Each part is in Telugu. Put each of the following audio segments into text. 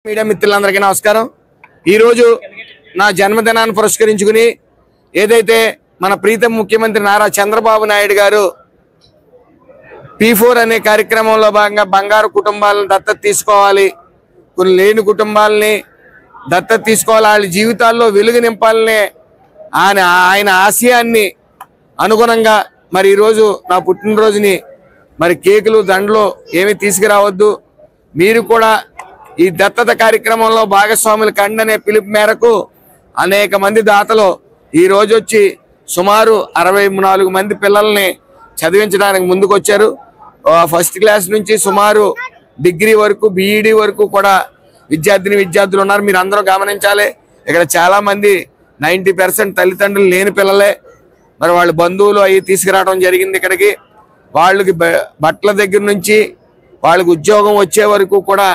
మీడియా మిత్రులందరికీ నమస్కారం। ఈ రోజు నా జన్మదినాన్ని పురస్కరించుకుని ఏదైతే మన ప్రీతం ముఖ్యమంత్రి నారా చంద్రబాబు నాయుడు గారు P4 అనే కార్యక్రమంలో భాగంగా బంగారు కుటుంబాలను దత్తత తీసుకోవాలి, కొన్ని లేని కుటుంబాలని దత్తత తీసుకోవాలి, వాళ్ళ జీవితాల్లో వెలుగు నింపాలనే ఆయన ఆశయాన్ని అనుగుణంగా మరి ఈ రోజు నా పుట్టినరోజుని మరి కేకులు దండలు ఏమీ తీసుకురావద్దు, మీరు కూడా ఈ దత్తత కార్యక్రమంలో భాగస్వాములు కండి అనే పిలుపు మేరకు అనేక మంది దాతలు ఈ రోజు వచ్చి సుమారు 64 మంది పిల్లల్ని చదివించడానికి ముందుకొచ్చారు। ఫస్ట్ క్లాస్ నుంచి సుమారు డిగ్రీ వరకు BEd వరకు కూడా విద్యార్థులు ఉన్నారు। మీరు అందరూ గమనించాలి, ఇక్కడ చాలా మంది 90% తల్లిదండ్రులు లేని పిల్లలే, మరి వాళ్ళ బంధువులు అవి తీసుకురావడం జరిగింది ఇక్కడికి। వాళ్ళకి బట్టల దగ్గర నుంచి వాళ్ళకి ఉద్యోగం వచ్చే వరకు కూడా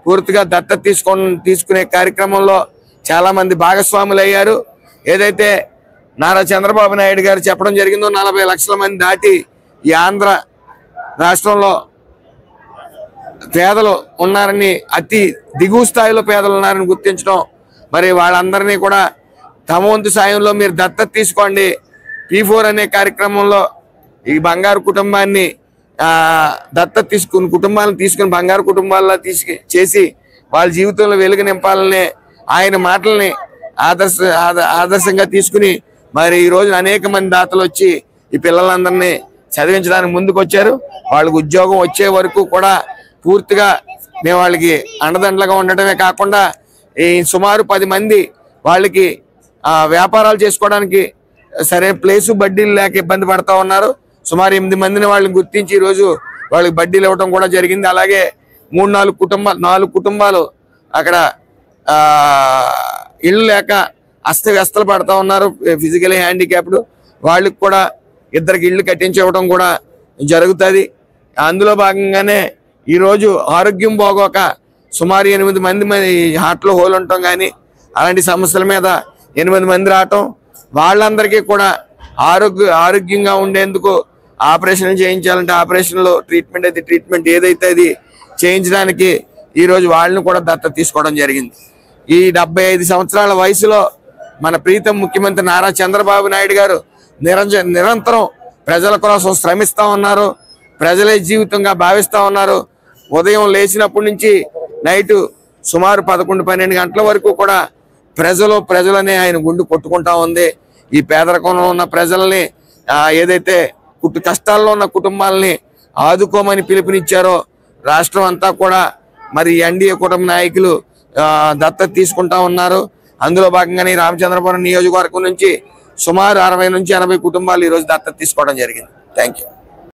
పూర్తిగా దత్తత తీసుకునే కార్యక్రమంలో చాలా మంది భాగస్వాములు అయ్యారు। ఏదైతే నారా చంద్రబాబు నాయుడు గారు చెప్పడం జరిగిందో 40 లక్షల మంది దాటి ఈ ఆంధ్ర రాష్ట్రంలో పేదలు ఉన్నారని, అతి దిగువ స్థాయిలో పేదలు ఉన్నారని గుర్తించడం, మరి వాళ్ళందరినీ కూడా తమ వంతు సాయంలో మీరు దత్తత తీసుకోండి, P4 అనే కార్యక్రమంలో ఈ బంగారు కుటుంబాన్ని దత్తత తీసుకుని బంగారు కుటుంబాల్లో చేసి వాళ్ళ జీవితంలో వెలుగు నింపాలనే ఆయన మాటల్ని ఆదర్శంగా తీసుకుని మరి ఈ రోజు అనేక మంది దాతలు వచ్చి ఈ పిల్లలందరినీ చదివించడానికి ముందుకు వచ్చారు। వాళ్ళకి ఉద్యోగం వచ్చే వరకు కూడా పూర్తిగా మేము వాళ్ళకి అండదండలుగా ఉండటమే కాకుండా ఈ సుమారు 10 మంది వాళ్ళకి వ్యాపారాలు చేసుకోవడానికి సరైన ప్లేసు బడ్డీలు లేక ఇబ్బంది పడతా ఉన్నారు। సుమారు 8 మందిని వాళ్ళని గుర్తించి ఈరోజు వాళ్ళకి బడ్డీలు ఇవ్వడం కూడా జరిగింది। అలాగే 4 కుటుంబాలు అక్కడ ఇళ్ళు లేక అస్తవ్యస్తలు పడతా ఉన్నారు, ఫిజికలీ హ్యాండిక్యాప్డ్, వాళ్ళకి కూడా 2 ఇళ్ళు కట్టించివ్వడం కూడా జరుగుతుంది। అందులో భాగంగానే ఈరోజు ఆరోగ్యం బాగోక సుమారు 8 మంది హార్ట్లో హోల్ ఉండటం కానీ అలాంటి సమస్యల మీద 8 మంది రావటం, వాళ్ళందరికీ కూడా ఆరోగ్యంగా ఉండేందుకు ఆపరేషన్ చేయించాలంటే ఆపరేషన్లో ట్రీట్మెంట్ ఏదైతే అది చేయించడానికి ఈరోజు వాళ్ళని కూడా దత్తత తీసుకోవడం జరిగింది। ఈ 75 సంవత్సరాల వయసులో మన ప్రీతం ముఖ్యమంత్రి నారా చంద్రబాబు నాయుడు గారు నిరంతరం ప్రజల కోసం శ్రమిస్తూ ఉన్నారు, ప్రజలే జీవితంగా భావిస్తూ ఉన్నారు। ఉదయం లేచినప్పటి నుంచి నైటు సుమారు 11-12 గంటల వరకు కూడా ప్రజలనే ఆయన గుండు కొట్టుకుంటా ఉంది। ఈ పేదరికంలో ఉన్న ప్రజల్ని ఏదైతే కష్టాల్లో ఉన్న కుటుంబాలని ఆదుకోమని పిలుపునిచ్చారో రాష్ట్రం అంతా కూడా మరి NDA కుటుంబ నాయకులు దత్తత తీసుకుంటా ఉన్నారు। అందులో భాగంగానే రామచంద్రపురం నియోజకవర్గం నుంచి సుమారు 60 నుంచి 80 కుటుంబాలు ఈరోజు దత్తత తీసుకోవడం జరిగింది। Thank you.